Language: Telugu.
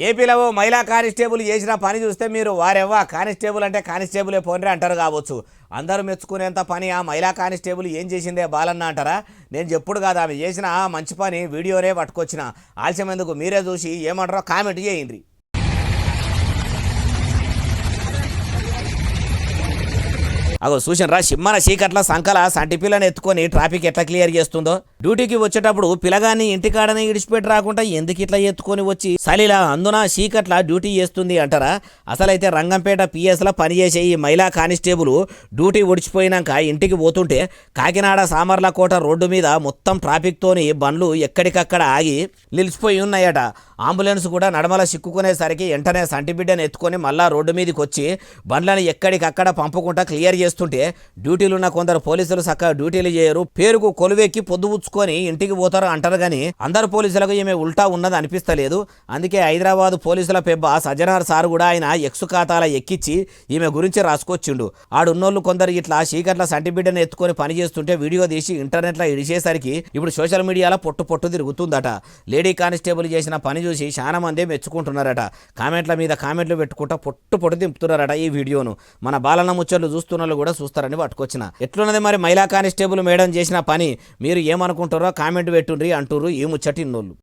ఏపీలో మహిళా కానిస్టేబుల్ చేసిన పని చూస్తే మీరు వారెవ్వా కానిస్టేబుల్ అంటే కానిస్టేబులే పోన్రే అంటారు కావచ్చు. అందరూ మెచ్చుకునేంత పని ఆ మహిళా కానిస్టేబుల్ ఏం చేసిందే బాలన్న అంటారా? నేను చెప్పుడు కాదు, ఆమె చేసిన మంచి పని వీడియోనే పట్టుకొచ్చిన. ఆలస్యం ఎందుకు, మీరే చూసి ఏమంటారో కామెంట్ చేయండి. అగో చూసినరా, సిమ్మన చీకట్ల సంకల సంటి పిల్లని ఎత్తుకొని ట్రాఫిక్ ఎట్లా క్లియర్ చేస్తుందో. డ్యూటీకి వచ్చేటప్పుడు పిల్లగాన్ని ఇంటికాడనే ఇడిచిపెట్టి రాకుండా ఎందుకు ఇట్లా ఎత్తుకొని వచ్చి సలిలా అందున చీకట్ల డ్యూటీ చేస్తుంది అంటారా? అసలైతే రంగంపేట పిఎస్లో పనిచేసే ఈ మహిళా కానిస్టేబుల్ డ్యూటీ ఒడిచిపోయినాక ఇంటికి పోతుంటే కాకినాడ సామర్లకోట రోడ్డు మీద మొత్తం ట్రాఫిక్తోని బండ్లు ఎక్కడికక్కడ ఆగి నిలిచిపోయి ఉన్నాయట. అంబులెన్స్ కూడా నడమల సిక్కుకునేసరికి వెంటనే సంటిబిడ్డను ఎత్తుకొని మళ్ళా రోడ్డు మీదకి వచ్చి బండ్లను ఎక్కడికక్కడ పంపుకుంటా క్లియర్ చేస్తుంటే డ్యూటీలున్న కొందరు పోలీసులు చక్కగా డ్యూటీలు చేయరు, పేరుకు కొలువెక్కి పొద్దుపుచ్చుకొని ఇంటికి పోతారు అంటారు. కానీ అందరు పోలీసులకు ఈమె ఉల్టా ఉన్నది అనిపిస్తలేదు. అందుకే హైదరాబాద్ పోలీసుల పెబ్బ సజ్జనార్ సార్ కూడా ఆయన ఎక్స్ ఖాతాల ఎక్కించి ఈమె గురించి రాసుకొచ్చిండు. ఆడున్నోళ్ళు కొందరు ఇట్లా చీకట్ల సంటిబిడ్డను ఎత్తుకొని పని చేస్తుంటే వీడియో తీసి ఇంటర్నెట్లో ఇడిచేసరికి ఇప్పుడు సోషల్ మీడియాలో పొట్టు తిరుగుతుందట. లేడీ కానిస్టేబుల్ చేసిన పని చూసి చాలా మంది మెచ్చుకుంటున్నారట. కామెంట్ల మీద కామెంట్లు పెట్టుకుంటా పొట్టు దింపుతున్నారట ఈ వీడియోను. మన బాలన్న ముచ్చట్లు చూస్తున్న కూడా చూస్తారని పట్టుకొచ్చిన. ఎట్లున్నది మరి మహిళా కానిస్టేబుల్ మేడం చేసిన పని? మీరు ఏమనుకుంటారో కామెంట్ పెట్టుండ్రి అంటుర్రు ఈ ముచ్చటిన్నోళ్ళు.